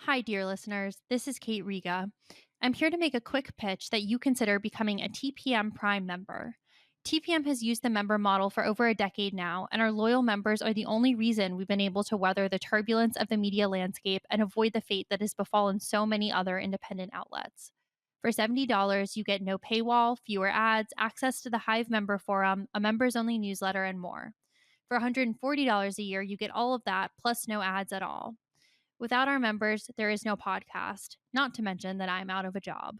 Hi, dear listeners. This is Kate Riga. I'm here to make a quick pitch that you consider becoming a TPM Prime member. TPM has used the member model for over a decade now, and our loyal members are the only reason we've been able to weather the turbulence of the media landscape and avoid the fate that has befallen so many other independent outlets. For $70, you get no paywall, fewer ads, access to the Hive member forum, a members only newsletter, and more. For $140 a year, you get all of that, plus no ads at all. Without our members, there is no podcast, not to mention that I'm out of a job.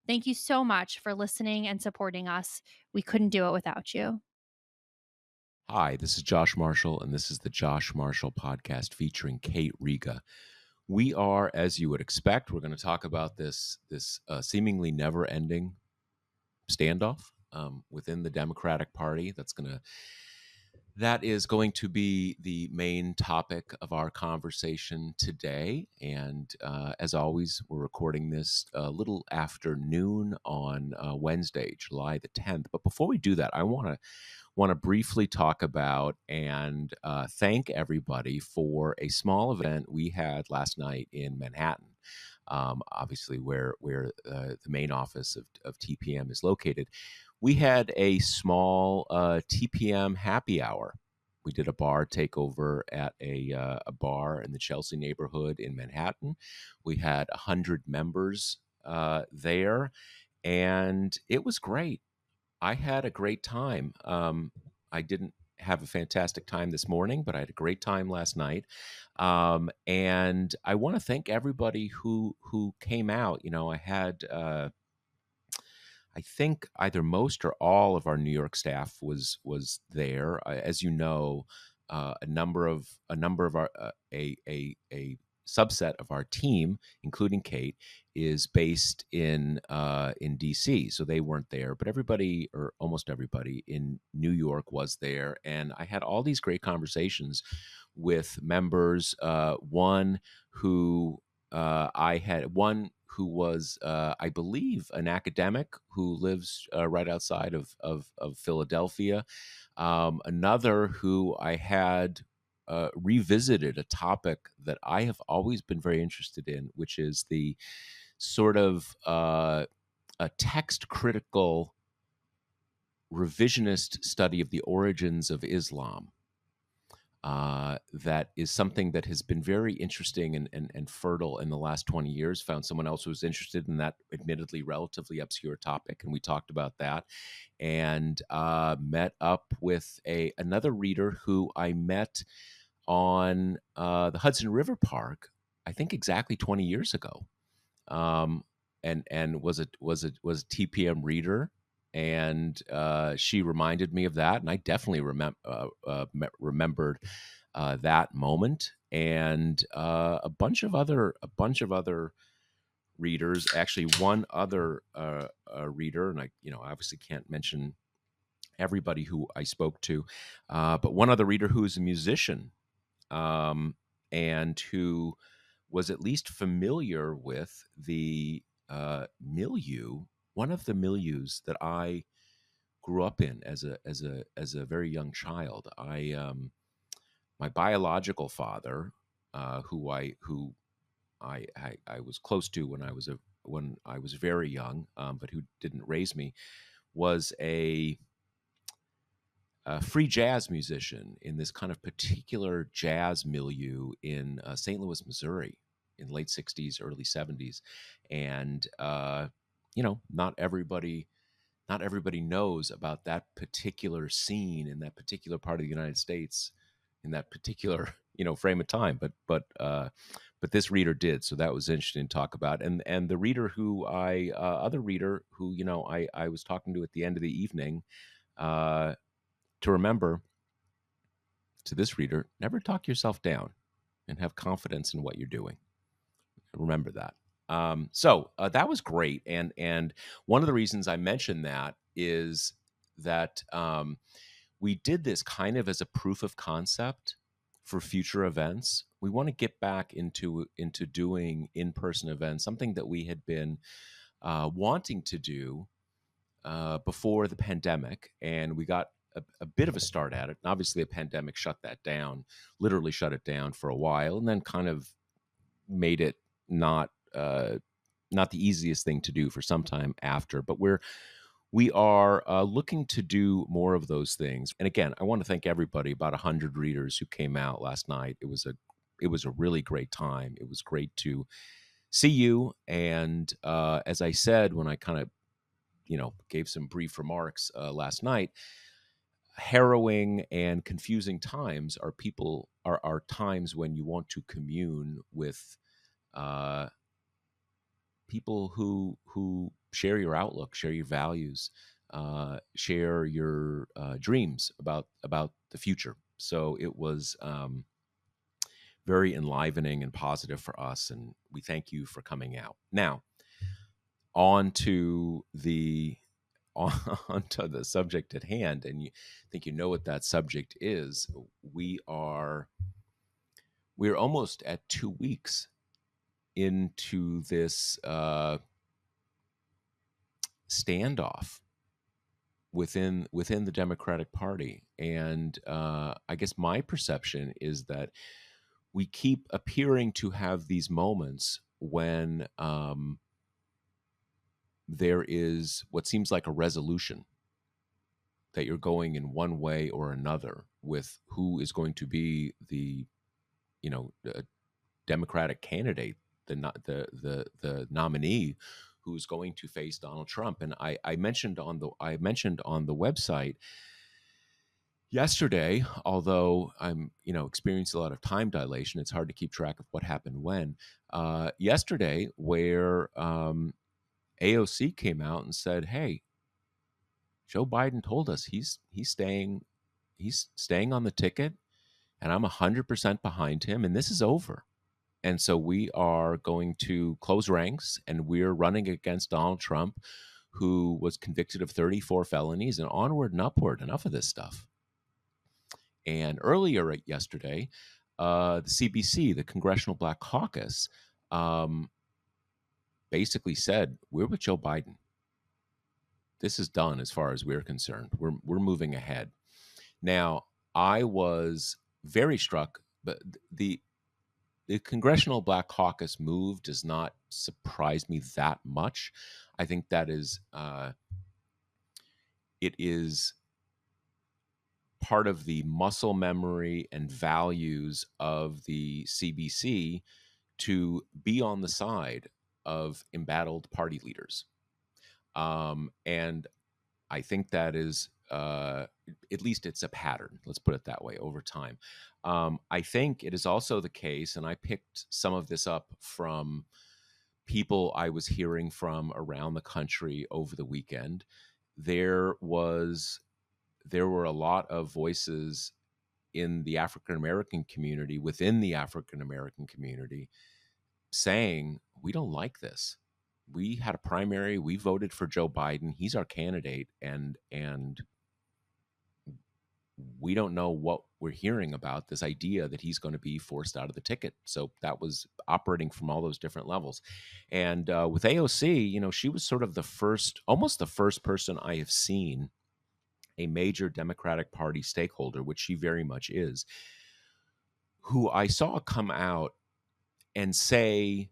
Thank you so much for listening and supporting us. We couldn't do it without you. Hi, this is Josh Marshall, and this is the Josh Marshall podcast featuring Kate Riga. We are, as you would expect, we're going to talk about this seemingly never-ending standoff within the Democratic Party. That is going to be the main topic of our conversation today. And as always, we're recording this a little after noon on Wednesday, July the 10th. But before we do that, I want to briefly talk about and thank everybody for a small event we had last night in Manhattan. Obviously, where the main office of TPM is located. We had a small TPM happy hour. We did a bar takeover at a bar in the Chelsea neighborhood in Manhattan. We had 100 members there, and it was great. I had a great time. I didn't have a fantastic time this morning, but I had a great time last night. And I want to thank everybody who came out. I had I think either most or all of our New York staff was there. As you know, a number of our a subset of our team, including Kate, is based in D.C. So they weren't there, but everybody or almost everybody in New York was there, and I had all these great conversations with members. One who I had one who was, I believe, an academic who lives right outside of Philadelphia. Another who I had revisited a topic that I have always been very interested in, which is the sort of a text critical revisionist study of the origins of Islam. That is something that has been very interesting and fertile in the last 20 years. Found someone else who was interested in that admittedly relatively obscure topic, and we talked about that. And met up with another reader who I met on the Hudson River Park, I think exactly 20 years ago, and was a TPM reader. And she reminded me of that, and I definitely remembered that moment, and a bunch of other readers. Actually, one other reader, and I obviously can't mention everybody who I spoke to, but one other reader who is a musician, and who was at least familiar with the milieu, one of the milieus that I grew up in as a very young child. My biological father, who I was close to when I was very young, but who didn't raise me, was a free jazz musician in this kind of particular jazz milieu in St. Louis, Missouri, in late '60s, early '70s, and not everybody knows about that particular scene in that particular part of the United States in that particular frame of time. But this reader did, so that was interesting to talk about. And the reader who other reader who I was talking to at the end of the evening, to remember, to this reader, never talk yourself down and have confidence in what you're doing. Remember that. So that was great, and one of the reasons I mentioned that is that we did this kind of as a proof of concept for future events. We want to get back into doing in-person events, something that we had been wanting to do before the pandemic, and we got a bit of a start at it. And obviously, a pandemic shut that down, literally shut it down for a while, and then kind of made it not not the easiest thing to do for some time after. But we are looking to do more of those things. And again, I want to thank everybody, about 100 readers who came out last night. It was a really great time. It was great to see you. And as I said, when I kind of gave some brief remarks last night, harrowing and confusing times are times when you want to commune with uh, people who share your outlook, share your values, share your dreams about the future. So it was very enlivening and positive for us, and we thank you for coming out. Now, on to the onto the subject at hand, and you think you know what that subject is. We're almost at 2 weeks into this standoff within the Democratic Party, and I guess my perception is that we keep appearing to have these moments when there is what seems like a resolution that you're going in one way or another with who is going to be the Democratic candidate, the nominee who's going to face Donald Trump. And I mentioned on the website yesterday, although I'm experiencing a lot of time dilation, it's hard to keep track of what happened when. Yesterday, where AOC came out and said, "Hey, Joe Biden told us he's staying on the ticket, and I'm 100% behind him, and this is over. And so we are going to close ranks, and we're running against Donald Trump, who was convicted of 34 felonies, and onward and upward. Enough of this stuff." And earlier yesterday, the CBC, the Congressional Black Caucus, basically said, "We're with Joe Biden. This is done as far as we're concerned. We're moving ahead." Now, I was very struck, but the Congressional Black Caucus move does not surprise me that much. I think that it is part of the muscle memory and values of the CBC to be on the side of embattled party leaders. And I think that is, at least it's a pattern, let's put it that way, over time. I think it is also the case, and I picked some of this up from people I was hearing from around the country over the weekend. There were a lot of voices in the African American community, within the African American community, saying, "We don't like this. We had a primary. We voted for Joe Biden. He's our candidate, and we don't know what we're hearing about this idea that he's going to be forced out of the ticket." So that was operating from all those different levels. And with AOC, she was sort of almost the first person I have seen, a major Democratic Party stakeholder, which she very much is, who I saw come out and say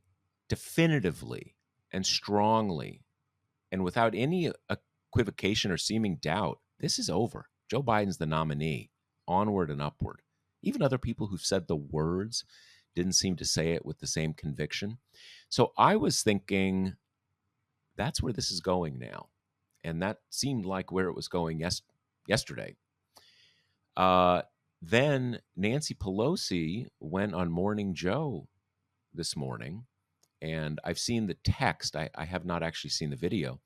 definitively and strongly and without any equivocation or seeming doubt, this is over. Joe Biden's the nominee, onward and upward. Even other people who've said the words didn't seem to say it with the same conviction. So I was thinking, that's where this is going now. And that seemed like where it was going yesterday. Then Nancy Pelosi went on Morning Joe this morning, and I've seen the text. I have not actually seen the video.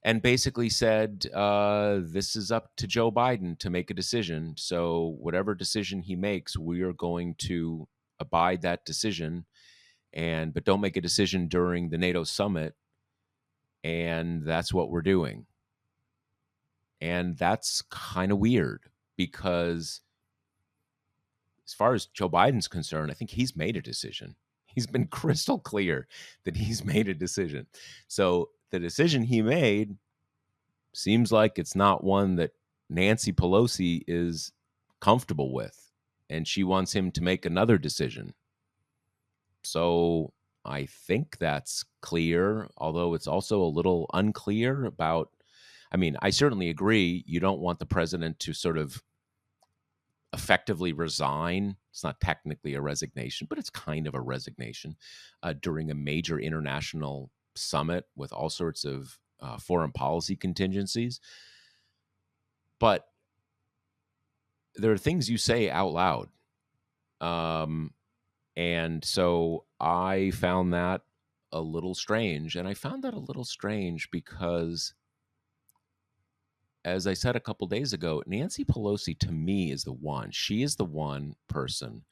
And basically said, this is up to Joe Biden to make a decision. So whatever decision he makes, we are going to abide that decision. But don't make a decision during the NATO summit. And that's what we're doing. And that's kind of weird, because as far as Joe Biden's concerned, I think he's made a decision. He's been crystal clear that he's made a decision. So the decision he made seems like it's not one that Nancy Pelosi is comfortable with, and she wants him to make another decision. So I think that's clear, although it's also a little unclear about. I mean, I certainly agree. You don't want the president to sort of effectively resign. It's not technically a resignation, but it's kind of a resignation during a major international summit with all sorts of foreign policy contingencies. But there are things you say out loud. Um, and so I found that a little strange. And I found that a little strange because, as I said a couple days ago, Nancy Pelosi to me is the one. She is the one person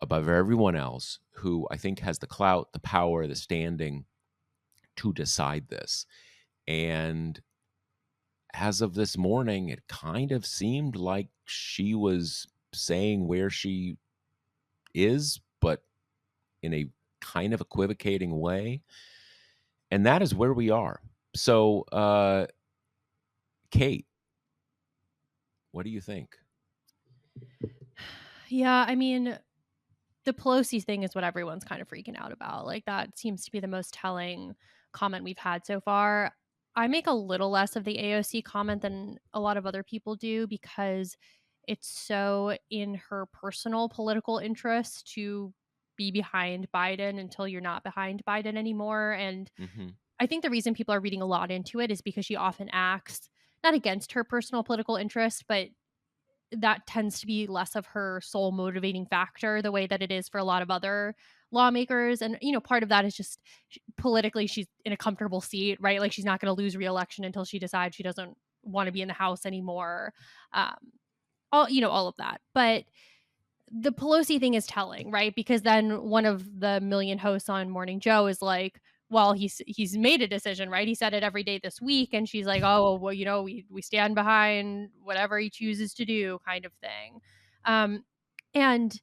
above everyone else who I think has the clout, the power, the standing to decide this. And as of this morning, it kind of seemed like she was saying where she is, but in a kind of equivocating way. And that is where we are. So, Kate, what do you think? Yeah, I mean, the Pelosi thing is what everyone's kind of freaking out about. Like, that seems to be the most telling comment we've had so far. I make a little less of the AOC comment than a lot of other people do because it's so in her personal political interest to be behind Biden until you're not behind Biden anymore. And Hmm. I think the reason people are reading a lot into it is because she often acts not against her personal political interest, but that tends to be less of her sole motivating factor the way that it is for a lot of other lawmakers. And part of that is just politically she's in a comfortable seat, right? Like she's not going to lose reelection until she decides she doesn't want to be in the house anymore. um all of that. But the Pelosi thing is telling, right? Because then one of the million hosts on Morning Joe is like, well, he's made a decision, right? He said it every day this week, and she's like, oh, well, we stand behind whatever he chooses to do, kind of thing. And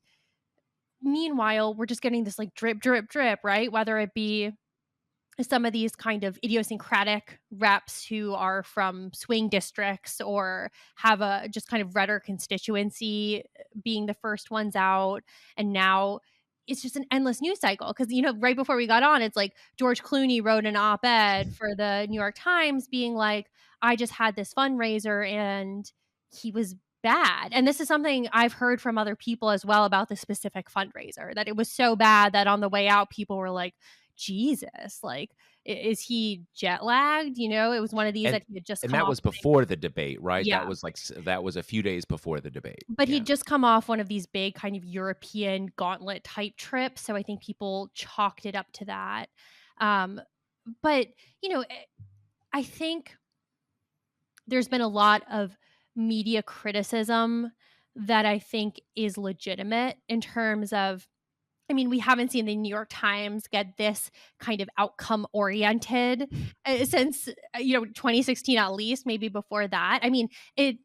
meanwhile, we're just getting this like drip, drip, drip, right? Whether it be some of these kind of idiosyncratic reps who are from swing districts or have a just kind of redder constituency being the first ones out. And now it's just an endless news cycle because, right before we got on, it's like George Clooney wrote an op-ed for the New York Times being like, I just had this fundraiser and he was bad. And this is something I've heard from other people as well about the specific fundraiser, that it was so bad that on the way out, people were like, Jesus, like, is he jet lagged? It was one of these And that he had just and come that off was a big. before the debate, right? That Yeah, was like that was a few days before the debate. but Yeah. he'd just come off one of these big kind of European gauntlet type trips, so I think people chalked it up to that. Um, but, I think there's been a lot of media criticism that I think is legitimate in terms of, I mean, we haven't seen the New York Times get this kind of outcome oriented since 2016 at least, maybe before that. I mean, it.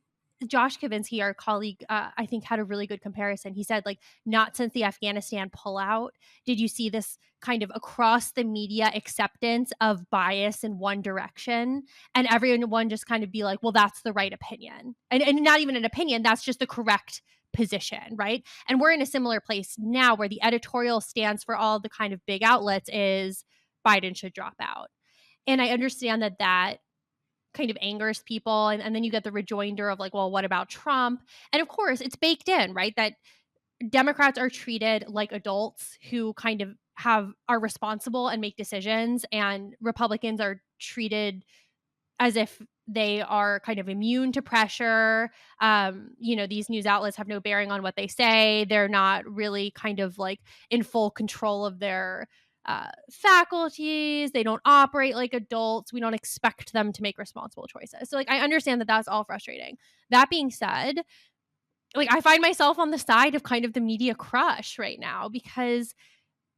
Josh Kavinsky, our colleague, I think had a really good comparison. He said, like, not since the Afghanistan pullout did you see this kind of across the media acceptance of bias in one direction, and everyone just kind of be like, well, that's the right opinion, and not even an opinion, that's just the correct position, right? And we're in a similar place now where the editorial stance for all the kind of big outlets is Biden should drop out. And I understand that kind of angers people. And then you get the rejoinder of like, well, what about Trump? And of course, it's baked in, right? That Democrats are treated like adults who kind of are responsible and make decisions, and Republicans are treated as if they are kind of immune to pressure. These news outlets have no bearing on what they say. They're not really kind of like in full control of their faculties. They don't operate like adults. We don't expect them to make responsible choices. So, like, I understand that that's all frustrating. That being said, like, I find myself on the side of kind of the media crush right now because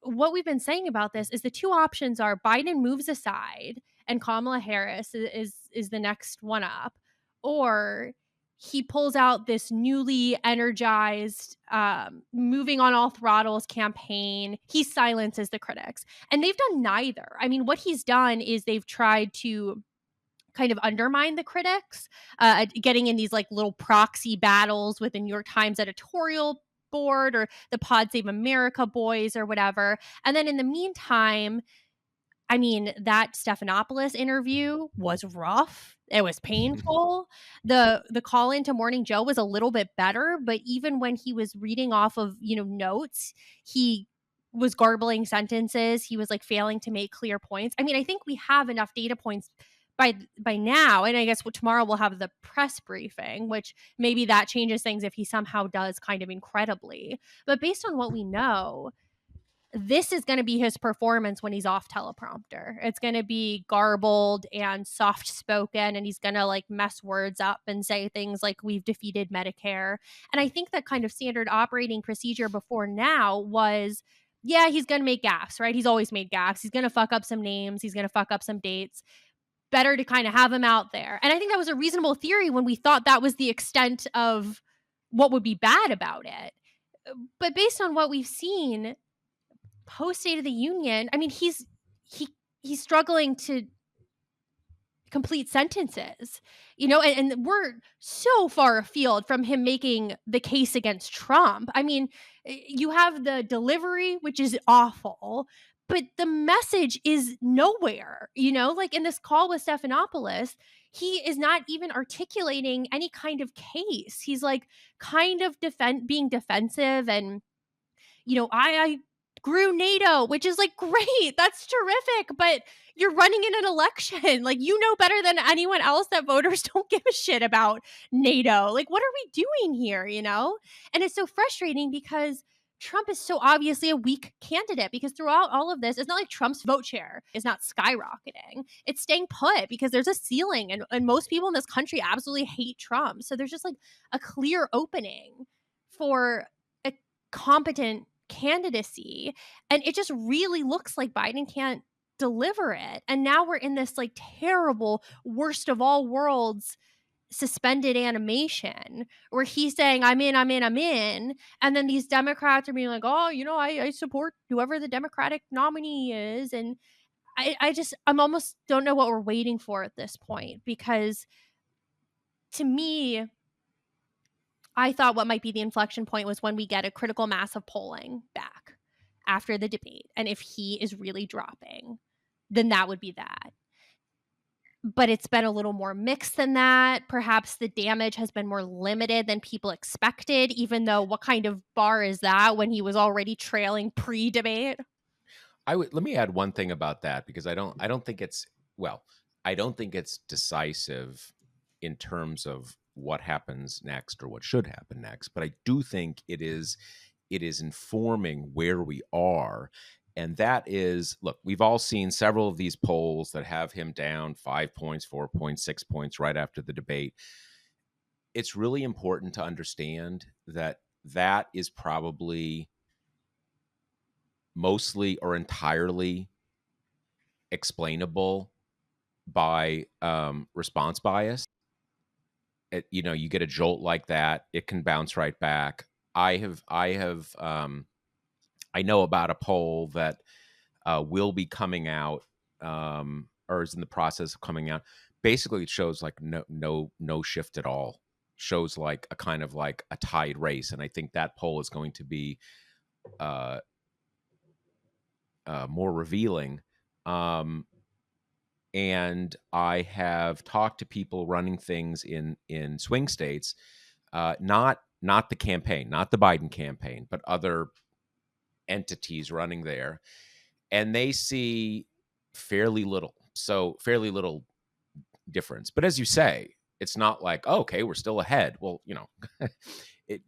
what we've been saying about this is the two options are Biden moves aside and Kamala Harris is the next one up, or he pulls out this newly energized, moving on all throttles campaign. He silences the critics, and they've done neither. I mean, what he's done is they've tried to kind of undermine the critics, getting in these like little proxy battles with the New York Times editorial board or the Pod Save America boys or whatever. And then in the meantime, I mean, that Stephanopoulos interview was rough. It was painful. The call into Morning Joe was a little bit better, but even when he was reading off of, notes, he was garbling sentences. He was like failing to make clear points. I mean, I think we have enough data points by now, and I guess tomorrow we'll have the press briefing, which maybe that changes things if he somehow does kind of incredibly. But based on what we know, this is going to be his performance when he's off teleprompter. It's going to be garbled and soft spoken, and he's going to like mess words up and say things like we've defeated Medicare. And I think that kind of standard operating procedure before now was, yeah, he's going to make gaffes, right? He's always made gaffes. He's going to fuck up some names. He's going to fuck up some dates. Better to kind of have him out there. And I think that was a reasonable theory when we thought that was the extent of what would be bad about it. But based on what we've seen, post State of the Union, I mean, he's struggling to complete sentences, and we're so far afield from him making the case against Trump. I mean, you have the delivery, which is awful, but the message is nowhere, like in this call with Stephanopoulos, he is not even articulating any kind of case. He's like kind of being defensive and I grew NATO, which is like great. That's terrific. But you're running in an election. Like, better than anyone else that voters don't give a shit about NATO. Like, what are we doing here? And it's so frustrating because Trump is so obviously a weak candidate because throughout all of this, it's not like Trump's vote share is not skyrocketing. It's staying put because there's a ceiling and most people in this country absolutely hate Trump. So there's just like a clear opening for a competent candidacy, and it just really looks like Biden can't deliver it. And now we're in this like terrible worst of all worlds suspended animation where he's saying I'm in, and then these Democrats are being like, oh, I support whoever the Democratic nominee is. And I'm almost don't know what we're waiting for at this point, because to me, I thought what might be the inflection point was when we get a critical mass of polling back after the debate. And if he is really dropping, then that would be that. But it's been a little more mixed than that. Perhaps the damage has been more limited than people expected, even though what kind of bar is that when he was already trailing pre-debate? Let me add one thing about that, because I don't think it's, well, I don't think it's decisive in terms of what happens next or what should happen next, but I do think it is informing where we are. And that is, look, we've all seen several of these polls that have him down 5 points, 4 points, 6 points right after the debate. It's really important to understand that that is probably mostly or entirely explainable by response bias. You get a jolt like that, it can bounce right back. I know about a poll that will be coming out, or is in the process of coming out. Basically, it shows like no shift at all. Shows like a kind of like a tied race, and I think that poll is going to be more revealing. And I have talked to people running things in swing states, not the campaign, not the Biden campaign, but other entities running there, and they see fairly little difference. But as you say, it's not like, oh, okay, we're still ahead. Well, it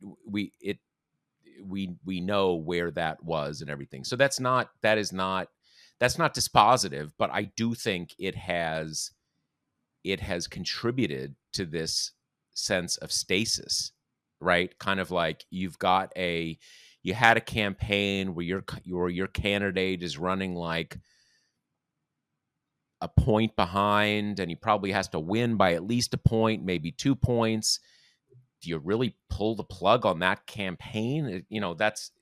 we know where that was and everything. So that's not dispositive, but I do think it has contributed to this sense of stasis, right? Kind of like you had a campaign where your candidate is running like a point behind, and he probably has to win by at least a point, maybe 2 points. Do you really pull the plug on that campaign? That's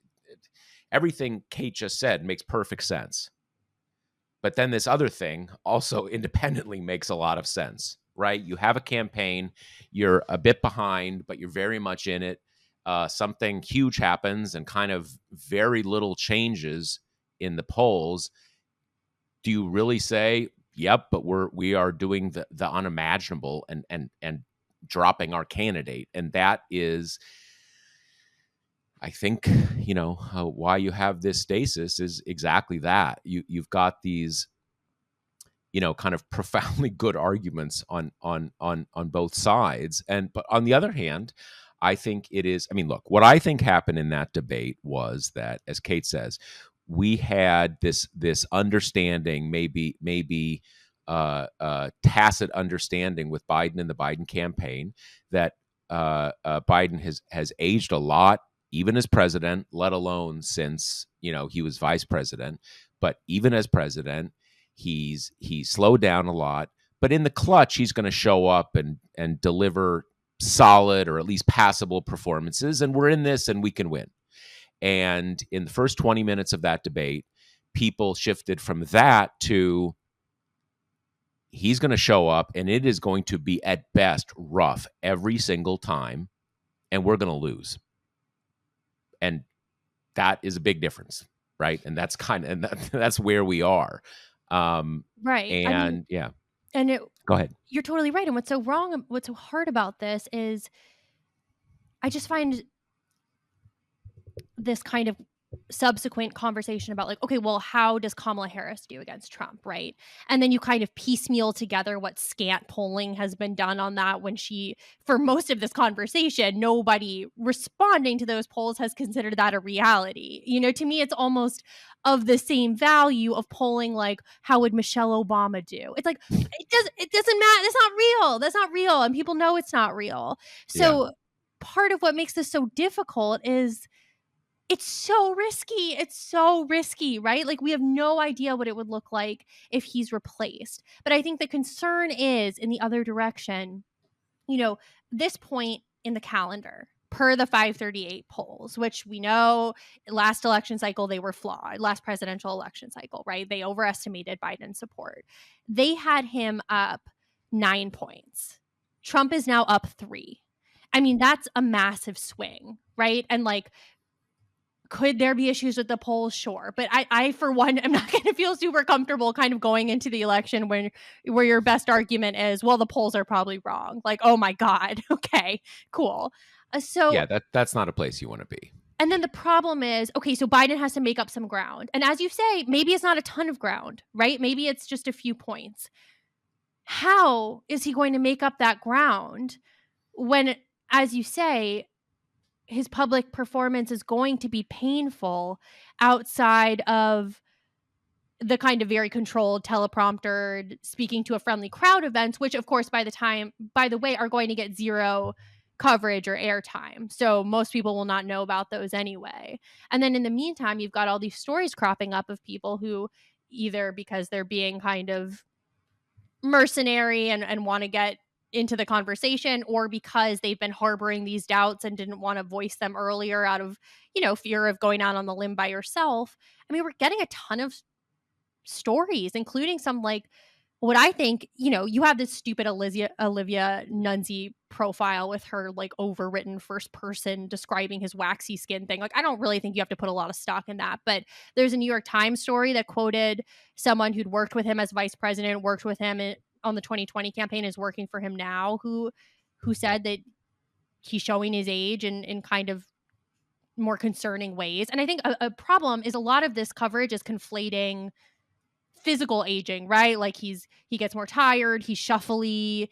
everything Kate just said makes perfect sense. But then this other thing also independently makes a lot of sense, right? You have a campaign, you're a bit behind, but you're very much in it. something huge happens and kind of very little changes in the polls, do you really say, "Yep, but we are doing the unimaginable and dropping our candidate"? And that is, I think, why you have this stasis is exactly that. You've got these, kind of profoundly good arguments on both sides. And but on the other hand, I think it is. I mean, look, what I think happened in that debate was that, as Kate says, we had this understanding, maybe tacit understanding with Biden and the Biden campaign that Biden has aged a lot, even as president, let alone since he was vice president. But even as president, he's slowed down a lot, but in the clutch, he's going to show up and deliver solid or at least passable performances. And we're in this, and we can win. And in the first 20 minutes of that debate, people shifted from that to he's going to show up, and it is going to be at best rough every single time, and we're going to lose. And that is a big difference, right? And that's that's where we are. Right. I mean, And yeah, and go ahead. you're totally right. And what's so hard about this is I just find this kind of subsequent conversation about like, okay, well, how does Kamala Harris do against Trump, right? And then you kind of piecemeal together what scant polling has been done on that when for most of this conversation, nobody responding to those polls has considered that a reality. To me, it's almost of the same value of polling like, how would Michelle Obama do? It's like, it doesn't matter. That's not real. That's not real. And people know it's not real. Yeah. So part of what makes this so difficult is it's so risky. It's so risky, right? Like we have no idea what it would look like if he's replaced. But I think the concern is in the other direction, this point in the calendar per the 538 polls, which we know last election cycle, they were flawed, last presidential election cycle, right? They overestimated Biden's support. They had him up 9 points. Trump is now up 3. I mean, that's a massive swing, right? And like, could there be issues with the polls? Sure. But I for one, am not going to feel super comfortable kind of going into the election where your best argument is, well, the polls are probably wrong. Like, oh my God. Okay, cool. Yeah, that's not a place you want to be. And then the problem is, okay, so Biden has to make up some ground. And as you say, maybe it's not a ton of ground, right? Maybe it's just a few points. How is he going to make up that ground when, as you say, his public performance is going to be painful outside of the kind of very controlled teleprompter speaking to a friendly crowd events, which of course by the way, are going to get zero coverage or airtime. So most people will not know about those anyway. And then in the meantime, you've got all these stories cropping up of people who either because they're being kind of mercenary and want to get into the conversation, or because they've been harboring these doubts and didn't want to voice them earlier out of, fear of going out on the limb by yourself. I mean, we're getting a ton of stories, including some like what I think, you have this stupid Olivia Nunzi profile with her like overwritten first person describing his waxy skin thing. Like, I don't really think you have to put a lot of stock in that, but there's a New York Times story that quoted someone who'd worked with him as vice president, worked with him on the 2020 campaign, is working for him now, who said that he's showing his age in kind of more concerning ways. And I think a problem is a lot of this coverage is conflating physical aging, right? Like he gets more tired, he's shuffly,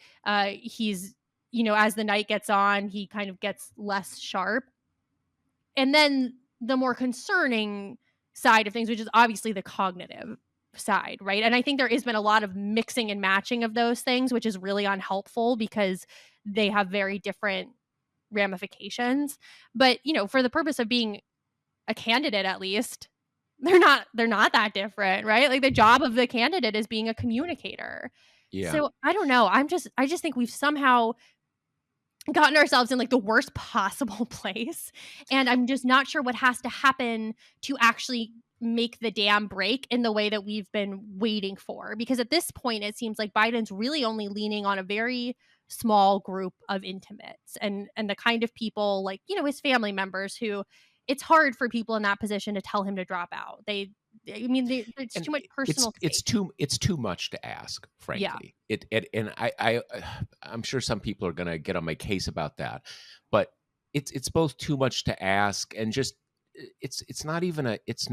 he's, as the night gets on, he kind of gets less sharp. And then the more concerning side of things, which is obviously the cognitive side, right? And I think there has been a lot of mixing and matching of those things, which is really unhelpful because they have very different ramifications. But, for the purpose of being a candidate, at least, they're not that different, right? Like the job of the candidate is being a communicator. Yeah. So I don't know. I just think we've somehow gotten ourselves in like the worst possible place. And I'm just not sure what has to happen to actually make the dam break in the way that we've been waiting for. Because at this point, it seems like Biden's really only leaning on a very small group of intimates, and the kind of people, like, his family members, who it's hard for people in that position to tell him to drop out. It's And too much personal stake. it's too much to ask, Yeah. frankly. It and I'm sure some people are going to get on my case about that, but it's both too much to ask and just it's not even a it's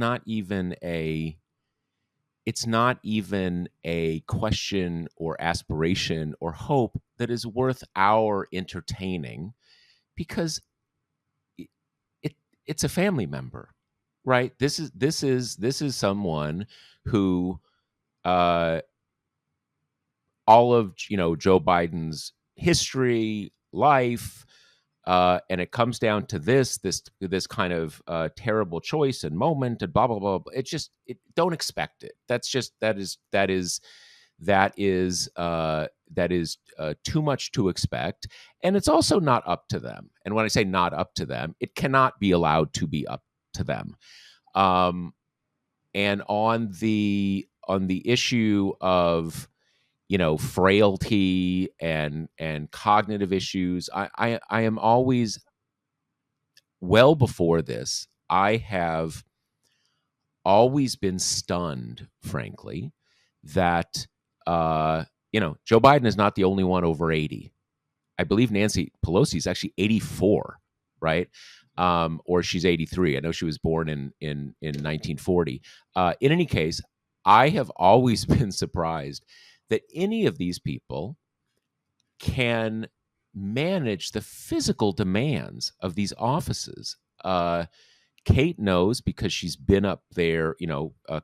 not even a question or aspiration or hope that is worth our entertaining, because it, it it's a family member, right? This is someone who uh all of Joe Biden's history, life, and it comes down to this kind of terrible choice and moment and blah blah blah. Don't expect it. That is too much to expect, and it's also not up to them. And when I say not up to them, it cannot be allowed to be up to them. Um, and on the issue of frailty and cognitive issues, I am always, well before this, I have always been stunned, frankly, that Joe Biden is not the only one over 80. I believe Nancy Pelosi is actually 84, right? Or she's 83. I know she was born in 1940. In any case, I have always been surprised that any of these people can manage the physical demands of these offices. Kate knows, because she's been up there,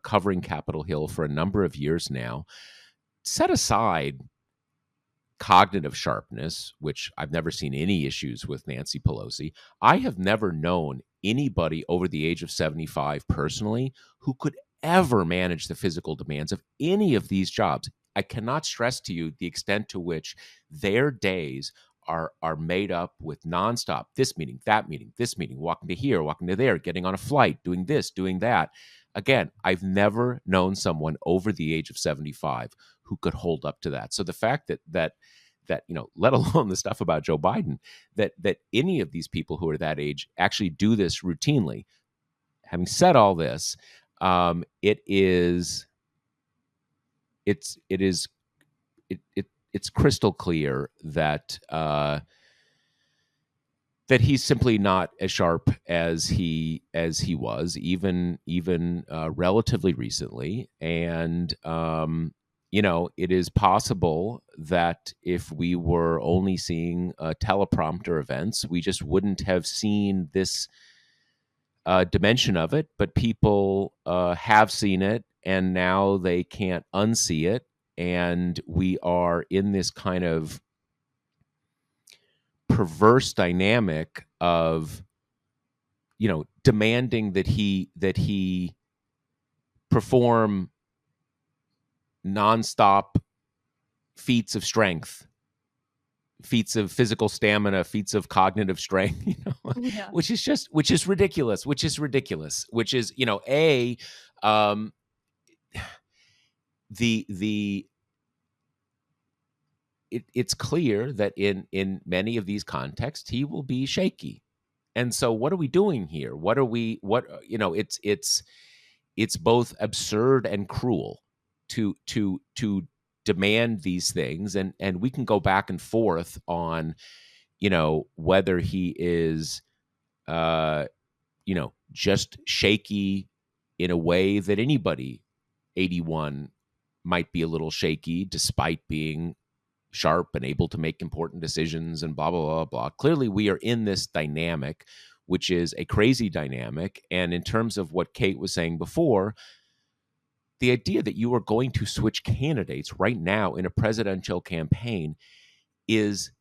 covering Capitol Hill for a number of years now. Set aside cognitive sharpness, which I've never seen any issues with Nancy Pelosi. I have never known anybody over the age of 75 personally who could ever manage the physical demands of any of these jobs. I cannot stress to you the extent to which their days are made up with nonstop this meeting, that meeting, this meeting, walking to here, walking to there, getting on a flight, doing this, doing that. Again, I've never known someone over the age of 75 who could hold up to that. So the fact that let alone the stuff about Joe Biden, that any of these people who are that age actually do this routinely. Having said all this, it's crystal clear that that he's simply not as sharp as he was, even relatively recently. And it is possible that if we were only seeing teleprompter events, we just wouldn't have seen this dimension of it. But people have seen it, and now they can't unsee it. And we are in this kind of perverse dynamic of demanding that he perform nonstop feats of strength, feats of physical stamina, feats of cognitive strength, Yeah. which is ridiculous, which is a the it's clear that in many of these contexts he will be shaky. And so what are we doing here? It's both absurd and cruel to demand these things, and we can go back and forth on whether he is just shaky in a way that anybody 81 might be a little shaky despite being sharp and able to make important decisions and blah blah blah blah. Clearly we are in this dynamic, which is a crazy dynamic. And in terms of what Kate was saying before, the idea that you are going to switch candidates right now in a presidential campaign is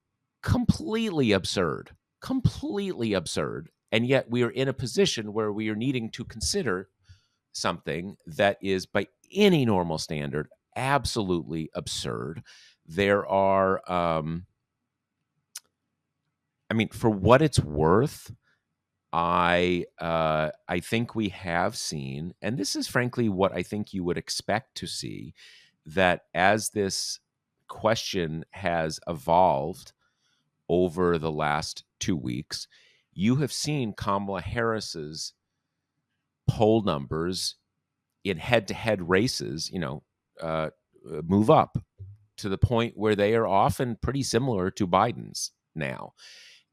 completely absurd. Completely absurd. And yet we are in a position where we are needing to consider something that is, by any normal standard, absolutely absurd. There are, for what it's worth, I think we have seen, and this is frankly what I think you would expect to see, that as this question has evolved over the last 2 weeks, you have seen Kamala Harris's poll numbers in head-to-head races, move up to the point where they are often pretty similar to Biden's now.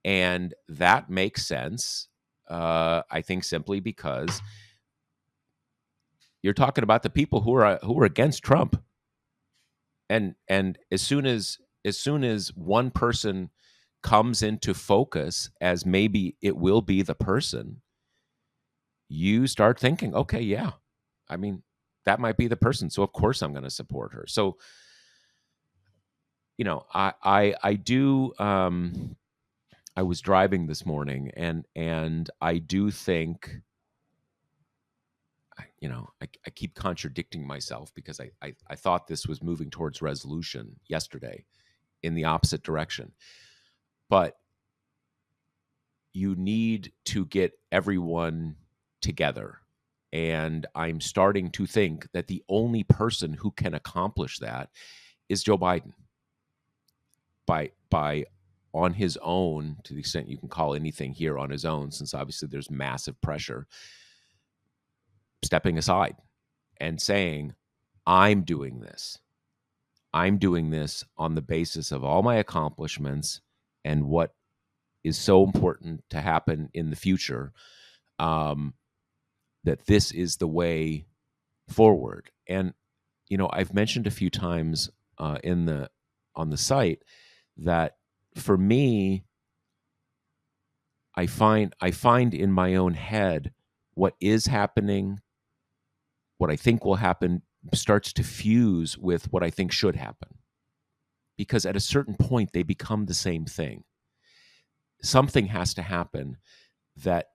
And that makes sense, I think, simply because you're talking about the people who are against Trump. And as soon as one person comes into focus as maybe it will be the person, you start thinking, okay, yeah, I mean, that might be the person. So of course I'm going to support her. So, I do. I was driving this morning, and I do think, I keep contradicting myself because I thought this was moving towards resolution yesterday in the opposite direction. But you need to get everyone together. And I'm starting to think that the only person who can accomplish that is Joe Biden. By on his own, to the extent you can call anything here on his own, since obviously there's massive pressure, stepping aside and saying, I'm doing this. I'm doing this on the basis of all my accomplishments and what is so important to happen in the future, that this is the way forward. And, I've mentioned a few times on the site that for me, I find in my own head what is happening, what I think will happen, starts to fuse with what I think should happen. Because at a certain point, they become the same thing. Something has to happen that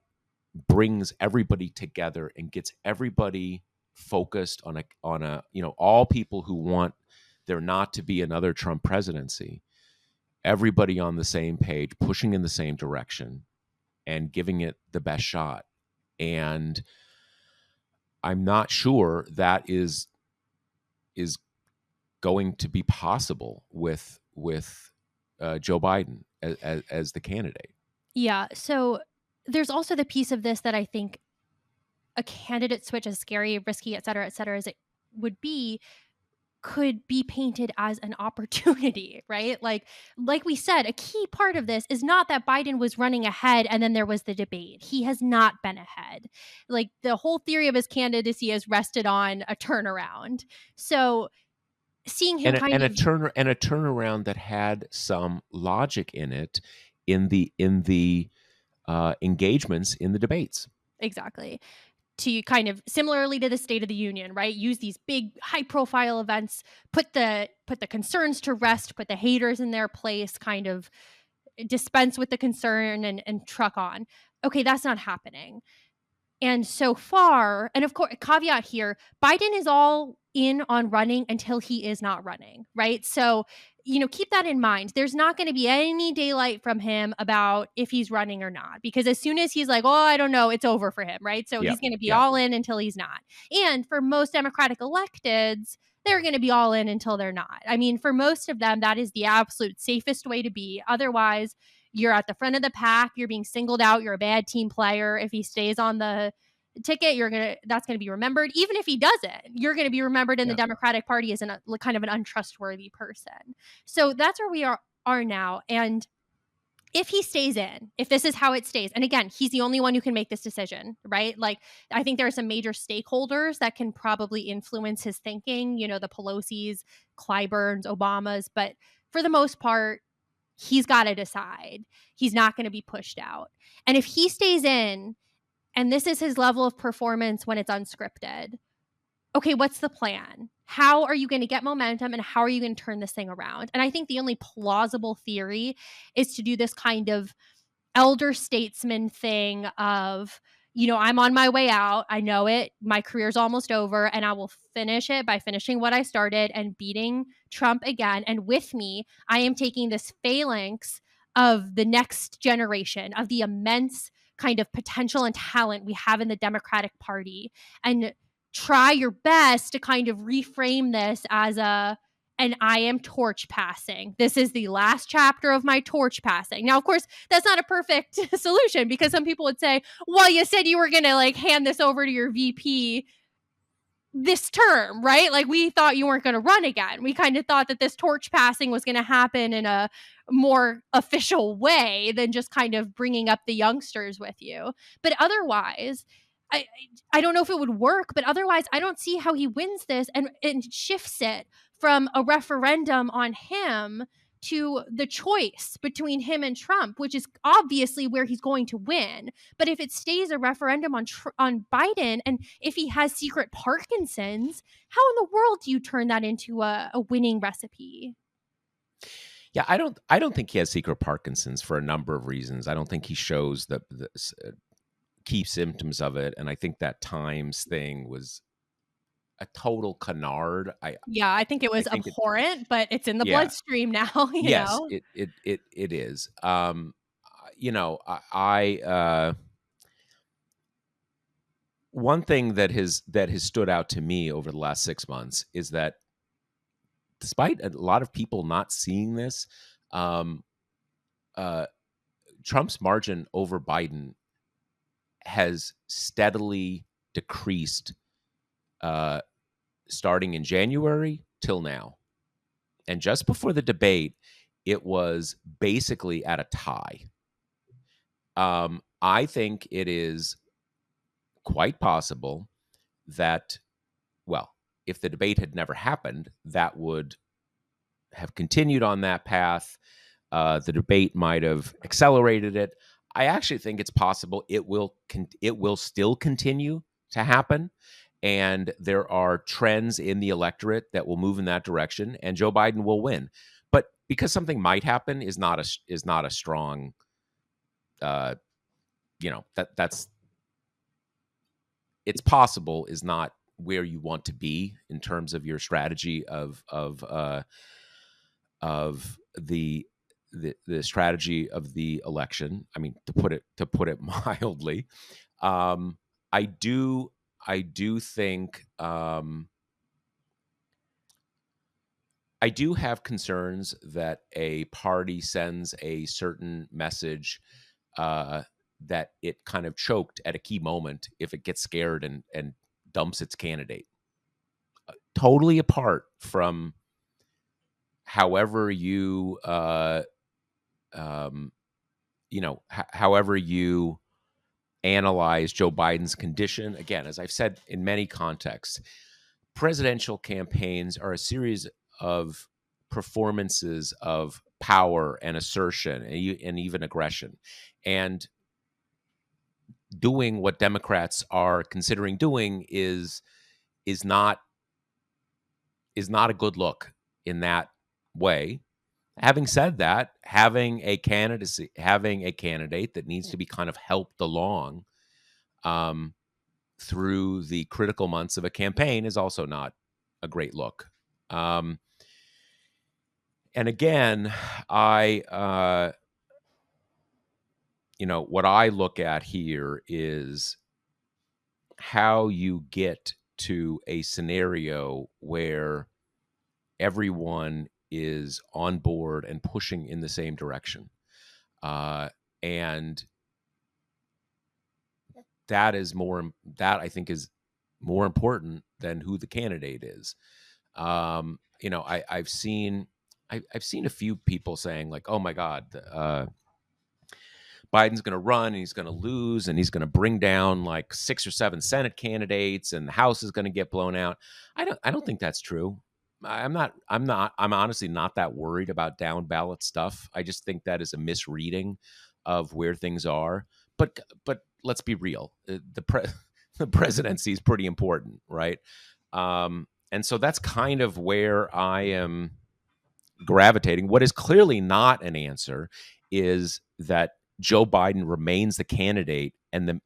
brings everybody together and gets everybody focused on all people who want there not to be another Trump presidency. Everybody on the same page, pushing in the same direction and giving it the best shot. And I'm not sure that is going to be possible with Joe Biden as the candidate. Yeah. So there's also the piece of this that I think a candidate switch, as scary, risky, et cetera, as it would be, could be painted as an opportunity, right? Like we said, a key part of this is not that Biden was running ahead and then there was the debate. He has not been ahead. Like the whole theory of his candidacy has rested on a turnaround. So seeing him and kind a of turnaround that had some logic in it in the engagements in the debates. exactly, to kind of similarly to the State of the Union, right? Use these big high profile events, put the concerns to rest, put the haters in their place, kind of dispense with the concern and truck on. Okay, that's not happening. And so far, and of course, caveat here, Biden is all in on running until he is not running, right? So, keep that in mind. There's not going to be any daylight from him about if he's running or not, because as soon as he's like, oh, I don't know, it's over for him, right? So Yeah, he's going to be yeah. all in until he's not. And for most Democratic electeds, they're going to be all in until they're not. I mean, for most of them, that is the absolute safest way to be. Otherwise, you're at the front of the pack. You're being singled out. You're a bad team player. If he stays on the ticket, that's going to be remembered. Even if he doesn't, you're going to be remembered in the Democratic Party as kind of an untrustworthy person. So that's where we are now. And if he stays in, if this is how it stays, and again, he's the only one who can make this decision, right? Like, I think there are some major stakeholders that can probably influence his thinking, the Pelosi's, Clyburns, Obamas, but for the most part, he's got to decide. He's not going to be pushed out. And if he stays in, and this is his level of performance when it's unscripted, okay, what's the plan? How are you going to get momentum and how are you going to turn this thing around? And I think the only plausible theory is to do this kind of elder statesman thing of, I'm on my way out. I know it. My career's almost over, and I will finish it by finishing what I started and beating Trump again. And with me, I am taking this phalanx of the next generation, of the immense kind of potential and talent we have in the Democratic Party, and try your best to kind of reframe this as and I am torch passing. This is the last chapter of my torch passing. Now, of course, that's not a perfect solution, because some people would say, well, you said you were going to like hand this over to your VP this term, right? Like, we thought you weren't going to run again. We kind of thought that this torch passing was going to happen in a more official way than just kind of bringing up the youngsters with you. But otherwise, I I don't know if it would work, but otherwise I don't see how he wins this and shifts it from a referendum on him to the choice between him and Trump, which is obviously where he's going to win. But if it stays a referendum on Biden, and if he has secret Parkinson's, how in the world do you turn that into a winning recipe? Yeah, I don't think he has secret Parkinson's for a number of reasons. I don't think he shows the key symptoms of it, and I think that Times thing was a total canard. Yeah, I think it I was think it abhorrent, but it's in the yeah. bloodstream now, you Yes, know? it is. You know, one thing that has stood out to me over the last 6 months is that despite a lot of people not seeing this, um, uh, Trump's margin over Biden has steadily decreased, uh, starting in January till now. And just before the debate, it was basically at a tie. I think it is quite possible that, well, if the debate had never happened, that would have continued on that path. The debate might have accelerated it. I actually think it's possible it will still continue to happen, and there are trends in the electorate that will move in that direction, and Joe Biden will win. But because something might happen is not a strong, uh, that's it's possible is not where you want to be in terms of your strategy of the strategy of the election. I mean, to put it mildly. um, I do think, I do have concerns that a party sends a certain message, uh, that it kind of choked at a key moment if it gets scared and dumps its candidate. Totally apart from however you um, however you analyze Joe Biden's condition. Again, as I've said in many contexts, presidential campaigns are a series of performances of power and assertion and even aggression. And doing what Democrats are considering doing is not is not a good look in that way. Having said that, having a candidate that needs to be kind of helped along, um, through the critical months of a campaign is also not a great look. Um, and again, I, what I look at here is how you get to a scenario where everyone is on board and pushing in the same direction. And that I think is more important than who the candidate is. I've seen a few people saying like, "Oh my God, Biden's going to run and he's going to lose and he's going to bring down like 6 or 7 Senate candidates and the House is going to get blown out." I don't think that's true. I'm honestly not that worried about down ballot stuff. I just think that is a misreading of where things are. But let's be real. The presidency is pretty important, right? And so that's kind of where I am gravitating. What is clearly not an answer is that Joe Biden remains the candidate, and the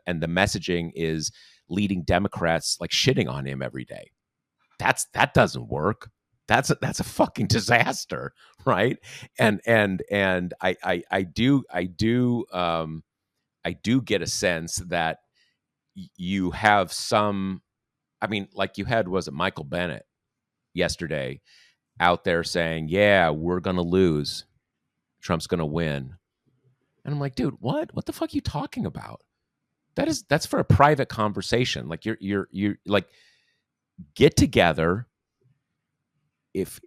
messaging is leading Democrats like shitting on him every day. That doesn't work. That's a fucking disaster, right? And I do get a sense that you have some. I mean, like you had, was it Michael Bennett yesterday, out there saying, yeah, we're going to lose. Trump's going to win. And I'm like, dude, what? What the fuck are you talking about? That's for a private conversation. Like you're like, get together. If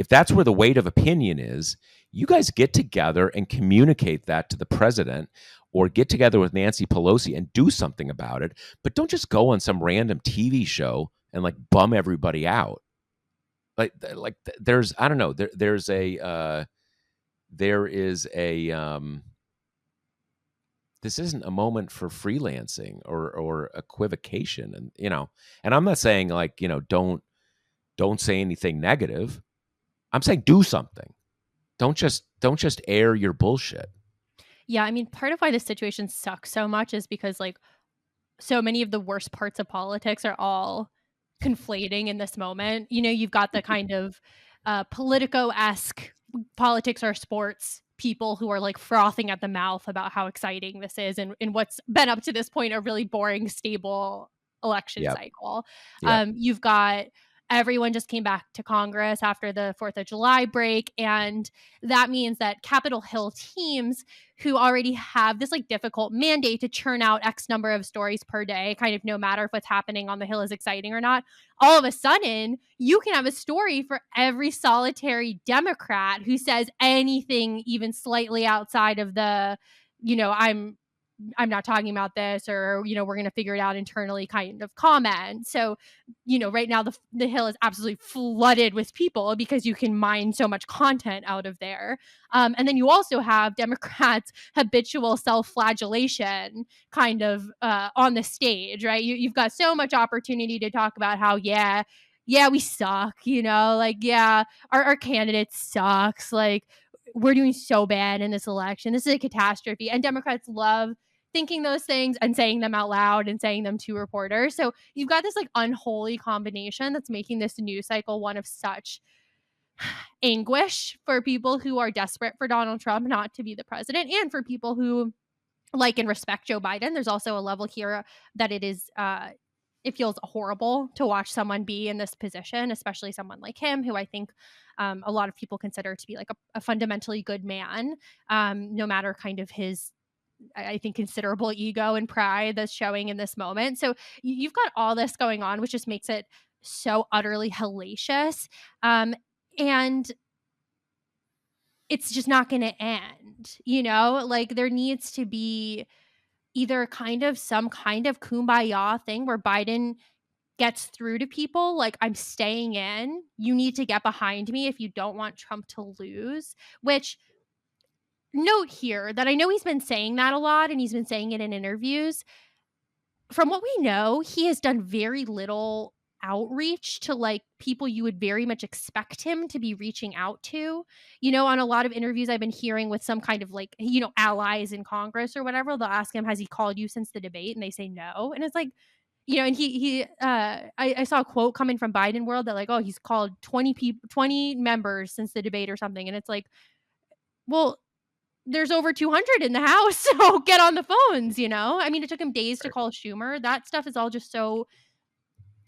that's where the weight of opinion is, you guys get together and communicate that to the president, or get together with Nancy Pelosi and do something about it. But don't just go on some random TV show and like bum everybody out. There's, I don't know, there is a this isn't a moment for freelancing or equivocation. And and I'm not saying like, don't say anything negative. I'm saying do something. Don't just air your bullshit. Yeah, I mean, part of why this situation sucks so much is because like so many of the worst parts of politics are all conflating in this moment. You've got the kind of Politico-esque politics are sports people who are like frothing at the mouth about how exciting this is, and what's been up to this point a really boring, stable election Yep. cycle. Yep. You've got everyone just came back to Congress after the 4th of July break, and that means that Capitol Hill teams who already have this like difficult mandate to churn out X number of stories per day, kind of no matter if what's happening on the Hill is exciting or not, all of a sudden you can have a story for every solitary Democrat who says anything even slightly outside of the, I'm not talking about this, or we're going to figure it out internally kind of comment. So right now the Hill is absolutely flooded with people because you can mine so much content out of there. And then you also have Democrats habitual self-flagellation kind of on the stage, right? You've got so much opportunity to talk about how we suck, like our candidate sucks, like we're doing so bad in this election, this is a catastrophe, and Democrats love thinking those things and saying them out loud and saying them to reporters. So you've got this like unholy combination that's making this news cycle one of such anguish for people who are desperate for Donald Trump not to be the president, and for people who like and respect Joe Biden. There's also a level here that it feels horrible to watch someone be in this position, especially someone like him, who I think a lot of people consider to be like a fundamentally good man, no matter kind of his, I think, considerable ego and pride that's showing in this moment. So you've got all this going on, which just makes it so utterly hellacious. And it's just not going to end, like there needs to be either kind of some kind of kumbaya thing where Biden gets through to people like, I'm staying in, you need to get behind me if you don't want Trump to lose. Which, note here that I know he's been saying that a lot and he's been saying it in interviews. From what we know, he has done very little outreach to like people you would very much expect him to be reaching out to. On a lot of interviews I've been hearing with some kind of like, allies in Congress or whatever, they'll ask him, has he called you since the debate? And they say no. And it's like, and I saw a quote coming from Biden world that like, oh, he's called 20 members since the debate or something. And it's like, well, there's over 200 in the house, so get on the phones, I mean, it took him days to Right. call Schumer. That stuff is all just so,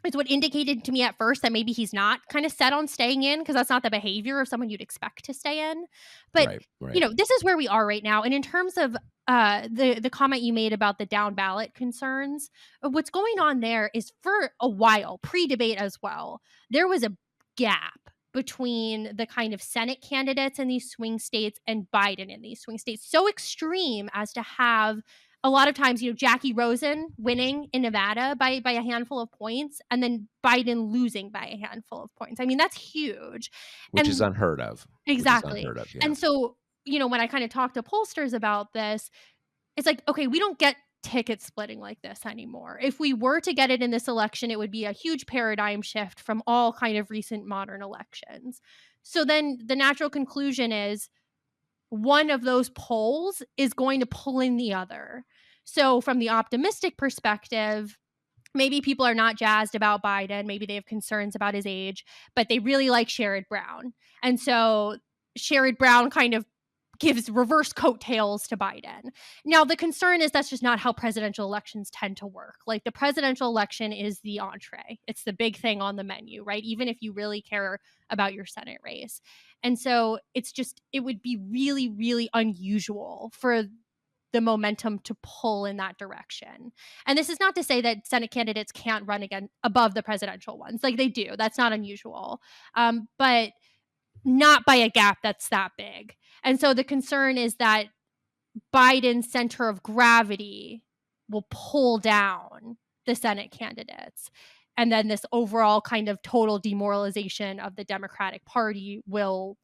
it's what indicated to me at first that maybe he's not kind of set on staying in, because that's not the behavior of someone you'd expect to stay in. But, Right. Right. this is where we are right now. And in terms of the comment you made about the down ballot concerns, what's going on there is, for a while, pre-debate as well, there was a gap between the kind of Senate candidates in these swing states and Biden in these swing states, so extreme as to have a lot of times, Jackie Rosen winning in Nevada by a handful of points, and then Biden losing by a handful of points. I mean, that's huge. Which is And unheard of. Which is exactly. unheard of. Yeah. And so, when I kind of talk to pollsters about this, it's like, okay, we don't get ticket splitting like this anymore. If we were to get it in this election, it would be a huge paradigm shift from all kind of recent modern elections. So then the natural conclusion is one of those polls is going to pull in the other. So from the optimistic perspective, maybe people are not jazzed about Biden. Maybe they have concerns about his age, but they really like Sherrod Brown. And so Sherrod Brown kind of gives reverse coattails to Biden. Now, the concern is that's just not how presidential elections tend to work. Like, the presidential election is the entree, it's the big thing on the menu, right? Even if you really care about your Senate race. And so it would be really, really unusual for the momentum to pull in that direction. And this is not to say that Senate candidates can't run again above the presidential ones. Like, they do. That's not unusual. But not by a gap that's that big. And so the concern is that Biden's center of gravity will pull down the Senate candidates. And then this overall kind of total demoralization of the Democratic Party will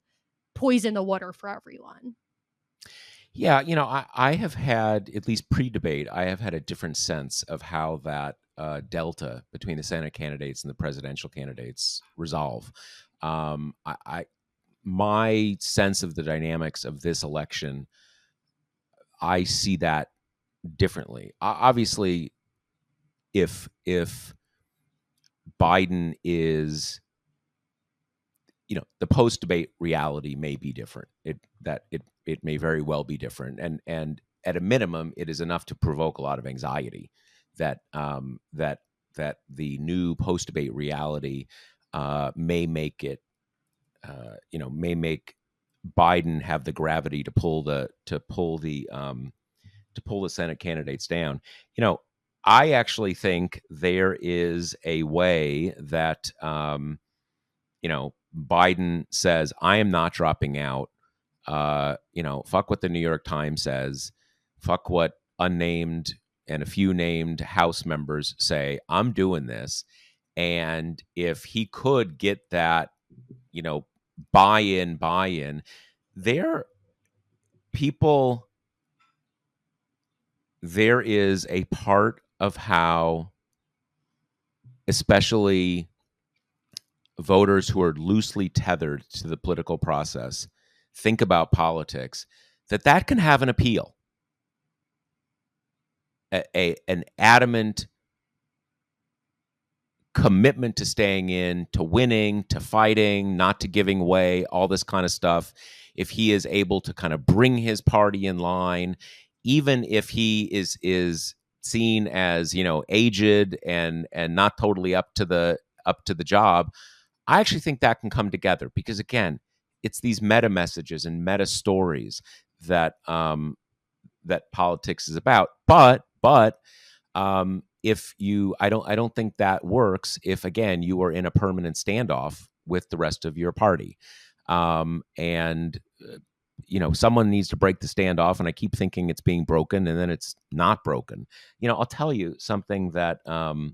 poison the water for everyone. Yeah, I have had, at least pre-debate, I have had a different sense of how that delta between the Senate candidates and the presidential candidates resolve. My sense of the dynamics of this election, I see that differently. Obviously, if Biden is, the post debate reality may be different. It may very well be different, and at a minimum, it is enough to provoke a lot of anxiety that that the new post debate reality may make it, may make Biden have the gravity to pull the Senate candidates down. I actually think there is a way that Biden says, I am not dropping out. Fuck what the New York Times says. Fuck what unnamed and a few named House members say. I'm doing this. And if he could get that, buy-in, there people, there is a part of how, especially voters who are loosely tethered to the political process, think about politics, that can have an appeal. An adamant commitment to staying in, to winning, to fighting, not to giving way, all this kind of stuff. If he is able to kind of bring his party in line, even if he is seen as, aged and not totally up to the job, I actually think that can come together because, again, it's these meta messages and meta stories that that politics is about. But if you, I don't think that works if, again, you are in a permanent standoff with the rest of your party, and someone needs to break the standoff. And I keep thinking it's being broken, and then it's not broken. I'll tell you something that. I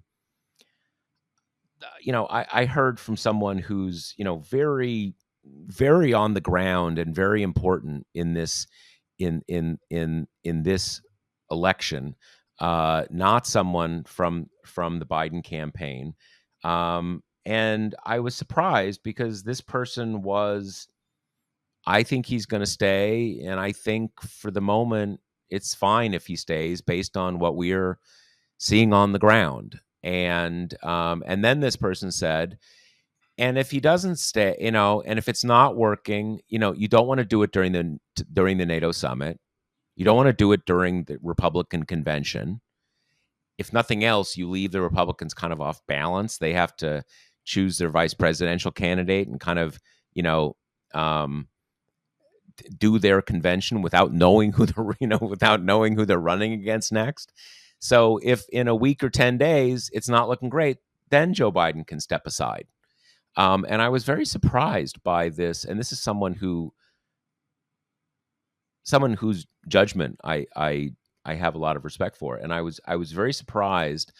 heard from someone who's, very, very on the ground and very important in this, in this election, not someone from the Biden campaign. And I was surprised because this person was, I think he's going to stay. And I think for the moment, it's fine if he stays based on what we're seeing on the ground. And then this person said, and if he doesn't stay, and if it's not working, you don't want to do it during the NATO summit. You don't want to do it during the Republican convention. If nothing else, you leave the Republicans kind of off balance. They have to choose their vice presidential candidate and kind of, do their convention without knowing who they're running against next. So if in a week or 10 days it's not looking great, then Joe Biden can step aside. And I was very surprised by this. And this is someone whose judgment I have a lot of respect for. And I was very surprised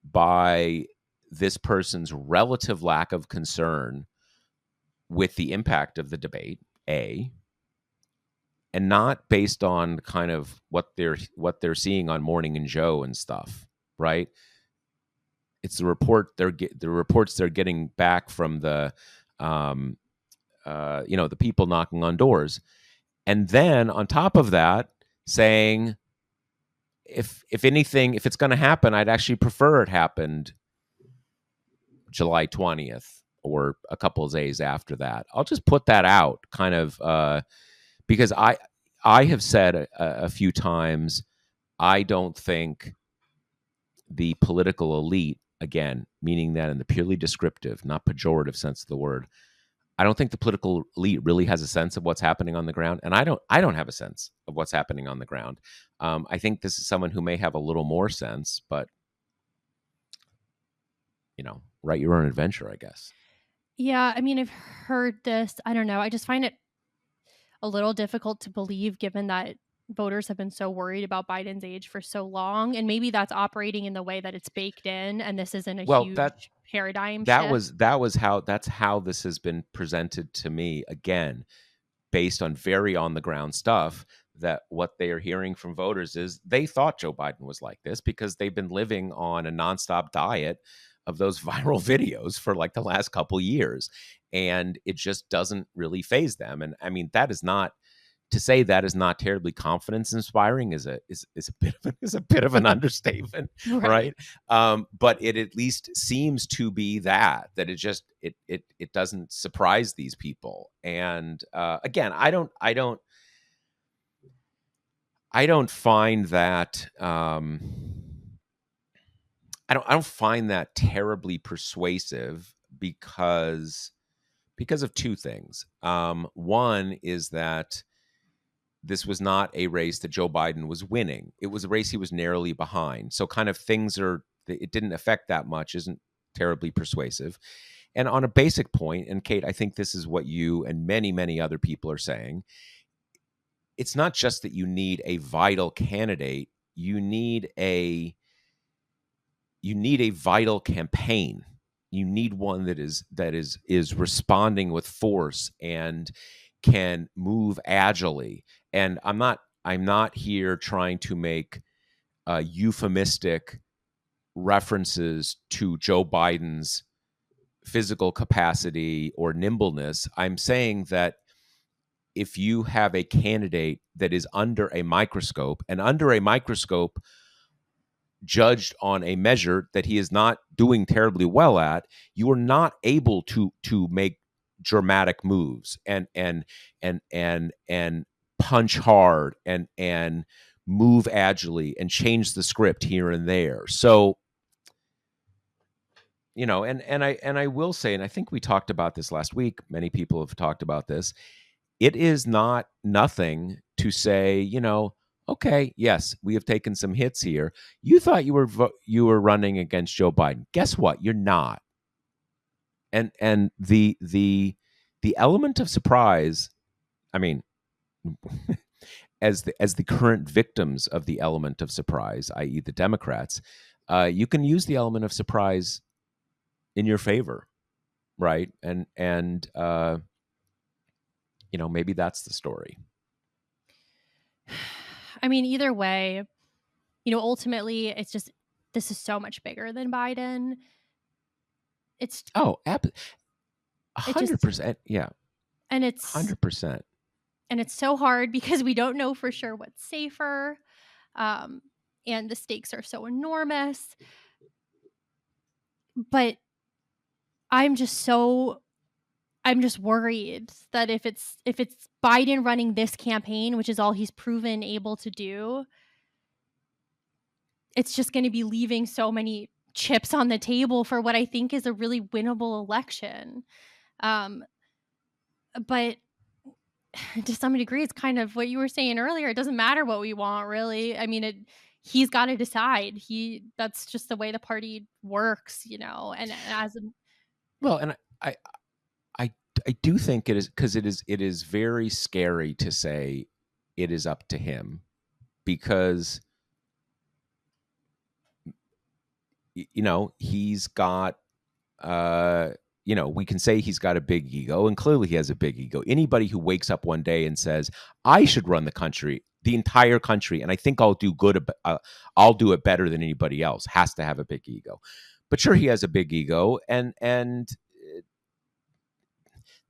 by this person's relative lack of concern with the impact of the debate, and not based on kind of what they're seeing on Morning and Joe and stuff, right? It's the reports they're getting back from the the people knocking on doors, and then on top of that, saying if anything, if it's going to happen, I'd actually prefer it happened July 20th or a couple of days after that. I'll just put that out, kind of. because I have said a few times, I don't think the political elite, again, meaning that in the purely descriptive, not pejorative sense of the word, I don't think the political elite really has a sense of what's happening on the ground, and I don't have a sense of what's happening on the ground. I think this is someone who may have a little more sense, but write your own adventure, I guess. Yeah, I mean, I've heard this. I don't know. I just find it a little difficult to believe given that voters have been so worried about Biden's age for so long. And maybe that's operating in the way that it's baked in and this isn't a Well, that huge paradigm that shift. was that was how that's how this has been presented to me, again, based on very on the ground stuff, that what they are hearing from voters is they thought Joe Biden was like this because they've been living on a nonstop diet of those viral videos for like the last couple years, and it just doesn't really phase them. And I mean, that is not to say that is not terribly confidence inspiring, is a bit of an understatement, Right. right? But it at least seems to be that it doesn't surprise these people. And again, I don't find that I don't find that terribly persuasive because of two things. One is that this was not a race that Joe Biden was winning. It was a race he was narrowly behind. So kind of it didn't affect that much, isn't terribly persuasive. And on a basic point, and Kate, I think this is what you and many, many other people are saying, it's not just that you need a vital candidate, you need a vital campaign. You need one that is responding with force and can move agilely. And I'm not here trying to make euphemistic references to Joe Biden's physical capacity or nimbleness. I'm saying that if you have a candidate that is under a microscope, and under a microscope judged on a measure that he is not doing terribly well at, you are not able to make dramatic moves and punch hard and move agilely and change the script here and there. So, and I will say, and I think we talked about this last week, many people have talked about this, it is not nothing to say, okay, yes, we have taken some hits here. You thought you were running against Joe Biden. Guess what? You're not. And the element of surprise, I mean, as the current victims of the element of surprise, i.e., the Democrats, you can use the element of surprise in your favor, right? And maybe that's the story. I mean, either way, ultimately, it's just this is so much bigger than Biden. It's Oh, it just 100%. Yeah, and it's 100%. and it's so hard because we don't know for sure what's safer. Um, and the stakes are so enormous. But I'm just worried that if it's Biden running this campaign, which is all he's proven able to do, it's just going to be leaving so many chips on the table for what I think is a really winnable election. Um, but to some degree, it's kind of what you were saying earlier. It doesn't matter what we want, really. I mean, he's got to decide. That's just the way the party works, And as a, Well, and I I do think it is, because it is very scary to say it is up to him, because he's got we can say he's got a big ego, and clearly he has a big ego. Anybody who wakes up one day and says, I should run the entire country, and I think I'll do it better than anybody else, has to have a big ego. But sure, he has a big ego, and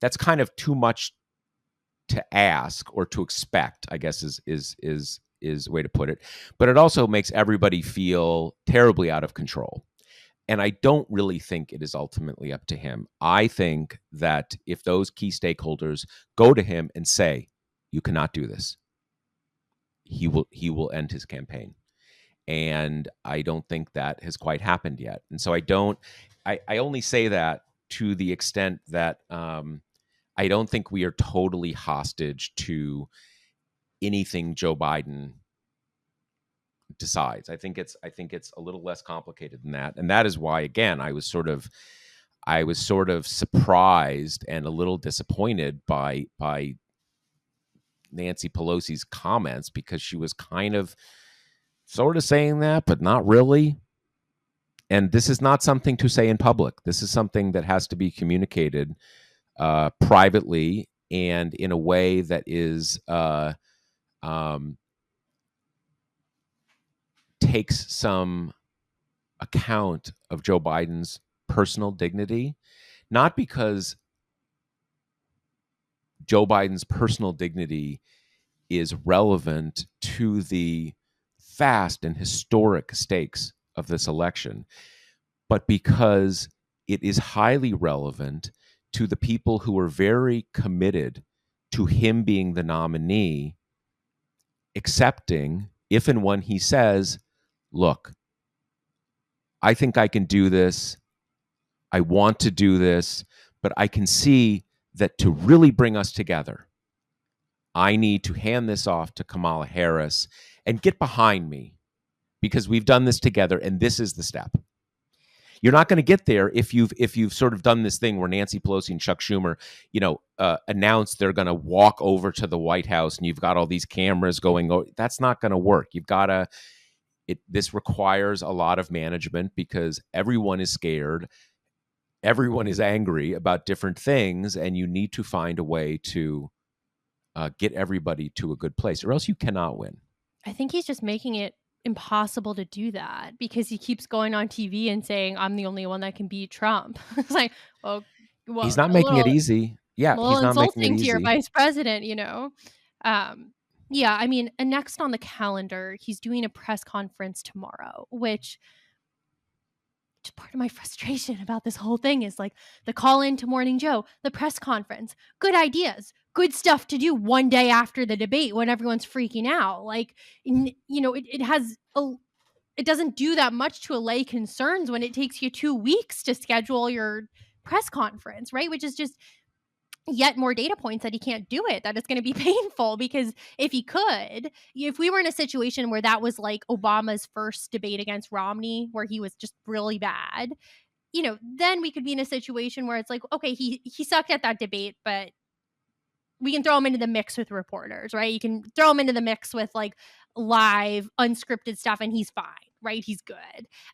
that's kind of too much to ask or to expect, I guess is a way to put it. But it also makes everybody feel terribly out of control. And I don't really think it is ultimately up to him. I think that if those key stakeholders go to him and say, you cannot do this. He will end his campaign. And I don't think that has quite happened yet. And so I only say that to the extent that I don't think we are totally hostage to anything Joe Biden decides. I think it's a little less complicated than that. And that is why, again, I was sort of surprised and a little disappointed by Nancy Pelosi's comments, because she was kind of sort of saying that, but not really. And this is not something to say in public. This is something that has to be communicated privately and in a way that is um, takes some account of Joe Biden's personal dignity, not because Joe Biden's personal dignity is relevant to the vast and historic stakes of this election, but because it is highly relevant to the people who are very committed to him being the nominee, accepting if and when he says, look, I think I can do this. I want to do this, but I can see that to really bring us together, I need to hand this off to Kamala Harris and get behind me, because we've done this together and this is the step. You're not going to get there if you've sort of done this thing where Nancy Pelosi and Chuck Schumer, announced they're going to walk over to the White House and you've got all these cameras going. That's not going to work. You've got to. This requires a lot of management, because everyone is scared, everyone is angry about different things, and you need to find a way to get everybody to a good place, or else you cannot win. I think he's just making it impossible to do that, because he keeps going on TV and saying, I'm the only one that can beat Trump. It's like, He's well, not making it easy. Yeah, a little he's not making it insulting to your easy. vice president. Yeah, I mean, and next on the calendar, he's doing a press conference tomorrow, which part of my frustration about this whole thing is like the call in to Morning Joe, the press conference, good ideas, good stuff to do one day after the debate when everyone's freaking out. Like, it doesn't do that much to allay concerns when it takes you 2 weeks to schedule your press conference, right? Which is just yet more data points that he can't do it, that it's going to be painful, because if we were in a situation where that was like Obama's first debate against Romney, where he was just really bad, then we could be in a situation where it's like, okay, he sucked at that debate, but we can throw him into the mix with reporters, right? You can throw him into the mix with like live unscripted stuff and he's fine, right? He's good.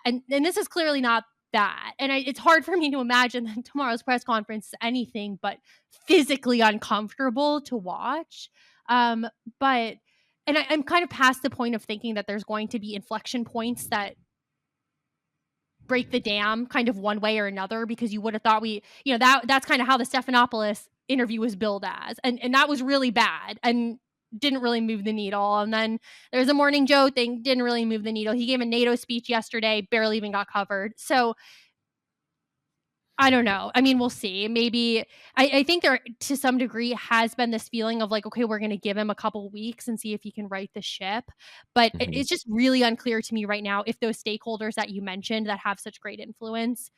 And this is clearly not that. And it's hard for me to imagine that tomorrow's press conference is anything but physically uncomfortable to watch. But I'm kind of past the point of thinking that there's going to be inflection points that break the dam kind of one way or another, because you would have thought that's kind of how the Stephanopoulos interview was billed as. And that was really bad and didn't really move the needle. And then there's a Morning Joe thing, didn't really move the needle. He gave a NATO speech yesterday, barely even got covered. So I don't know. I mean, we'll see. Maybe I think there, to some degree, has been this feeling of like, okay, we're going to give him a couple weeks and see if he can right the ship. But Mhm. it's just really unclear to me right now if those stakeholders that you mentioned that have such great influence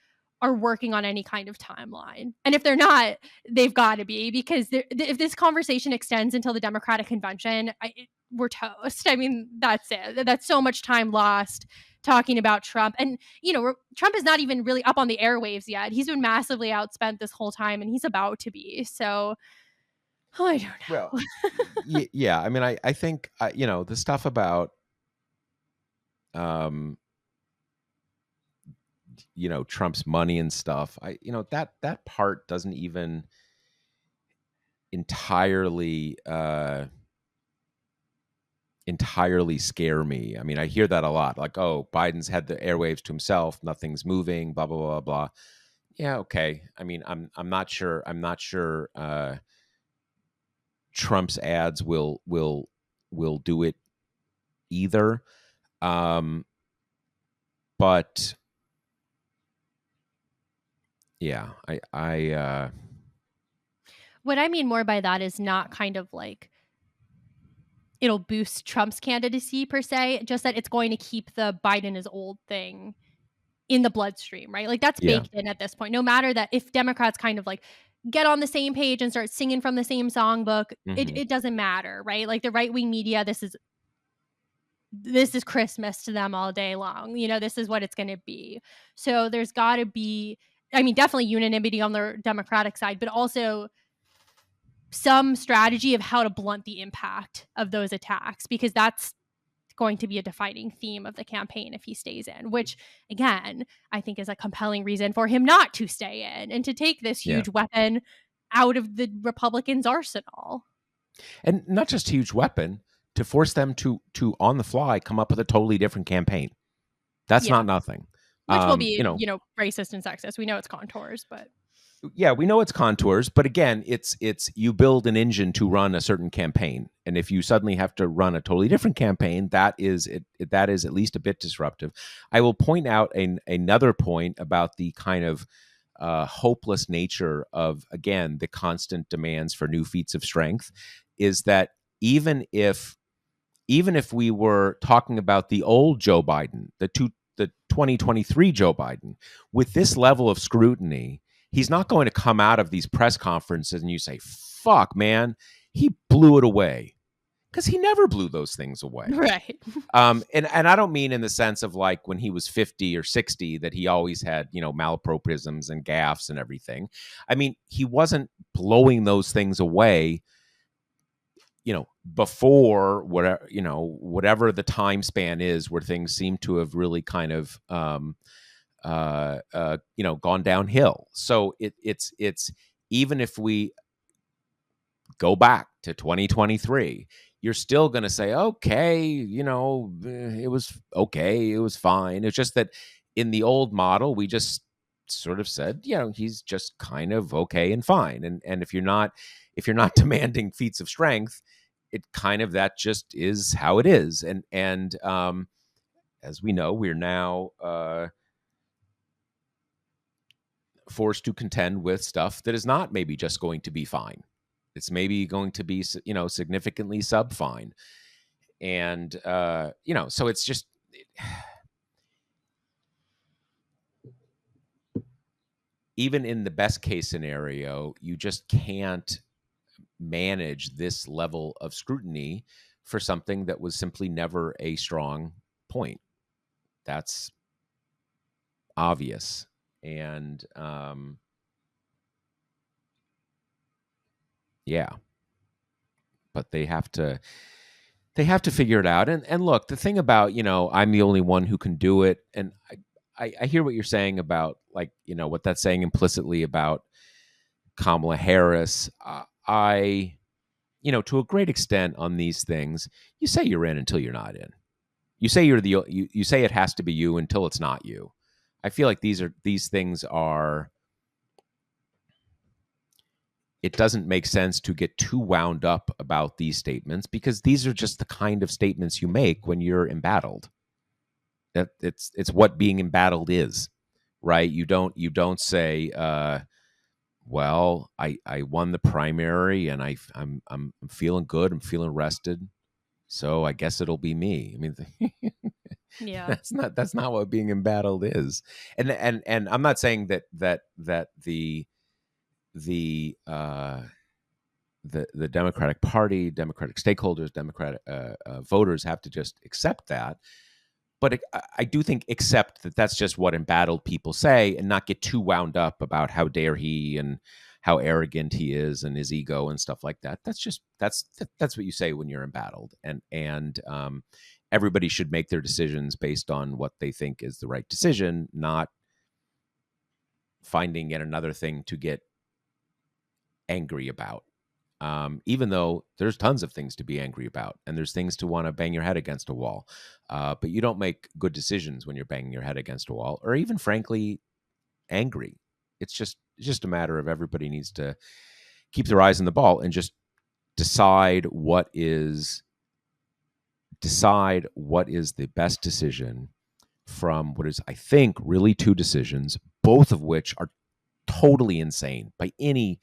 are working on any kind of timeline. And if they're not, they've got to be, because if this conversation extends until the Democratic convention, we're toast. I mean, that's it. That's so much time lost talking about Trump. And, Trump is not even really up on the airwaves yet. He's been massively outspent this whole time, and he's about to be. So, I don't Well, know. yeah. I mean, I think the stuff about um, Trump's money and stuff. That part doesn't even entirely entirely scare me. I mean, I hear that a lot. Like, oh, Biden's had the airwaves to himself, nothing's moving, blah blah blah blah. Yeah, okay. I mean, I'm not sure. I'm not sure Trump's ads will do it either. Um, but yeah, What I mean more by that is not kind of like it'll boost Trump's candidacy per se, just that it's going to keep the Biden is old thing in the bloodstream, right? Like that's Yeah. baked in at this point. No matter that if Democrats kind of like get on the same page and start singing from the same songbook, Hmm. it doesn't matter, right? Like the right-wing media, this is Christmas to them all day long. This is what it's going to be. So there's got to be, I mean, definitely unanimity on the Democratic side, but also some strategy of how to blunt the impact of those attacks, because that's going to be a defining theme of the campaign if he stays in, which again, I think is a compelling reason for him not to stay in and to take this Yeah. huge weapon out of the Republicans' arsenal. And not just a huge weapon, to force them to on the fly come up with a totally different campaign. That's Yeah. not nothing. Which will You be, know, racist and sexist. We know its contours, but yeah, we know its contours, but again, it's you build an engine to run a certain campaign, and if you suddenly have to run a totally different campaign, that is that is at least a bit disruptive. I will point out another point about the kind of hopeless nature of, again, the constant demands for new feats of strength, is that even if we were talking about the old Joe Biden, the 2023 Joe Biden, with this level of scrutiny, he's not going to come out of these press conferences and you say, "Fuck, man, he blew it away," because he never blew those things away. right. And I don't mean in the sense of like when he was 50 or 60 that he always had, malapropisms and gaffes and everything. I mean, he wasn't blowing those things away, before whatever the time span is where things seem to have really kind of gone downhill. So it's even if we go back to 2023, you're still going to say, okay, it was okay, it was fine. It's just that in the old model, we just sort of said, he's just kind of okay and fine. And if you're not demanding feats of strength, it kind of, that just is how it is. And as we know, we're now forced to contend with stuff that is not maybe just going to be fine. It's maybe going to be, significantly sub fine. And, so it's just, even in the best case scenario, you just can't manage this level of scrutiny for something that was simply never a strong point. That's obvious. And, yeah, but they have to figure it out. And look, the thing about, I'm the only one who can do it. And I hear what you're saying about, like, what that's saying implicitly about Kamala Harris. To a great extent on these things, you say you're in until you're not in. You say you say it has to be you until it's not you. I feel like these things are, it doesn't make sense to get too wound up about these statements, because these are just the kind of statements you make when you're embattled. That it's what being embattled is, right? You don't say, well, I won the primary and I'm feeling good, I'm feeling rested, so I guess it'll be me. I mean, Yeah. that's not what being embattled is. And I'm not saying that the the Democratic Party, Democratic stakeholders, Democratic voters have to just accept that. But I do think accept that that's just what embattled people say, and not get too wound up about how dare he and how arrogant he is and his ego and stuff like that. That's what you say when you're embattled, and everybody should make their decisions based on what they think is the right decision, not finding yet another thing to get angry about. Even though there's tons of things to be angry about, and there's things to want to bang your head against a wall. But you don't make good decisions when you're banging your head against a wall, or even frankly, angry. It's just a matter of everybody needs to keep their eyes on the ball and just decide what is the best decision from what is, I think, really two decisions, both of which are totally insane by any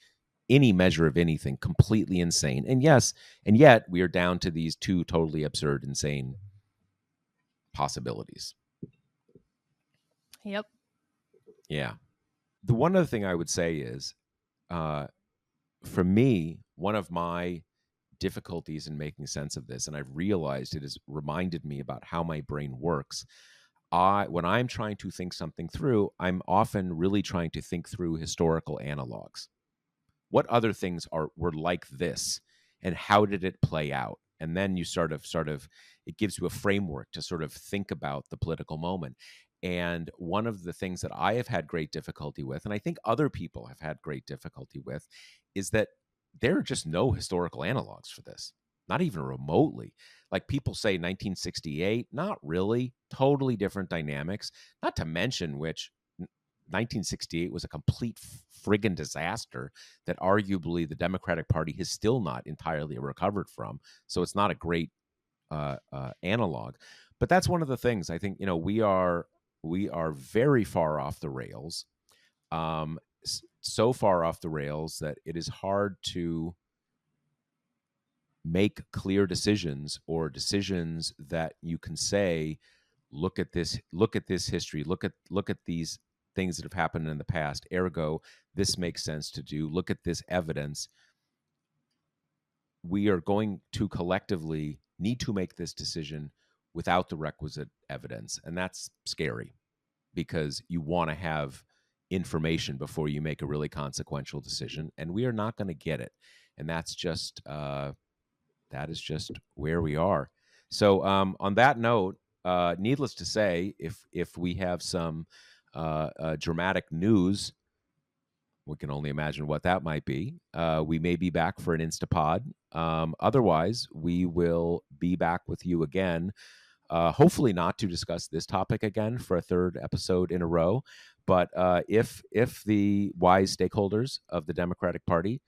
any measure of anything completely insane. And yes, and yet we are down to these two totally absurd, insane possibilities. Yep. Yeah. The one other thing I would say is, for me, one of my difficulties in making sense of this, and I've realized it has reminded me about how my brain works. When I'm trying to think something through, I'm often really trying to think through historical analogs. What other things were like this, and how did it play out? And then you sort of it gives you a framework to sort of think about the political moment. And one of the things that I have had great difficulty with, and I think other people have had great difficulty with, is that there are just no historical analogs for this, not even remotely. Like people say 1968, not really, totally different dynamics, not to mention which 1968 was a complete friggin' disaster that arguably the Democratic Party has still not entirely recovered from. So it's not a great analog. But that's one of the things I think, we are very far off the rails, so far off the rails that it is hard to make clear decisions, or decisions that you can say, look at this history, look at these things that have happened in the past, ergo this makes sense to do, look at this evidence. We are going to collectively need to make this decision without the requisite evidence, and that's scary, because you want to have information before you make a really consequential decision, and we are not going to get it. And that's just that is just where we are. So on that note, needless to say, if we have some dramatic news, we can only imagine what that might be. We may be back for an Instapod. Otherwise, we will be back with you again. Hopefully not to discuss this topic again for a third episode in a row. But if the wise stakeholders of the Democratic Party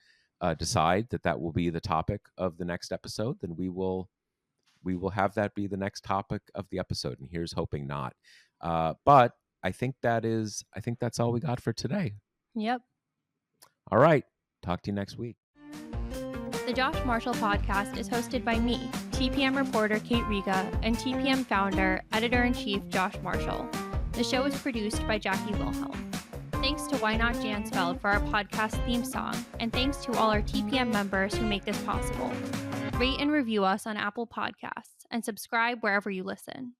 decide that will be the topic of the next episode, then we will have that be the next topic of the episode. And here's hoping not. But I think that's all we got for today. Yep. All right. Talk to you next week. The Josh Marshall podcast is hosted by me, TPM reporter Kate Riga, and TPM founder, editor-in-chief Josh Marshall. The show is produced by Jackie Wilhelm. Thanks to Why Not Jansfeld for our podcast theme song, and thanks to all our TPM members who make this possible. Rate and review us on Apple Podcasts, and subscribe wherever you listen.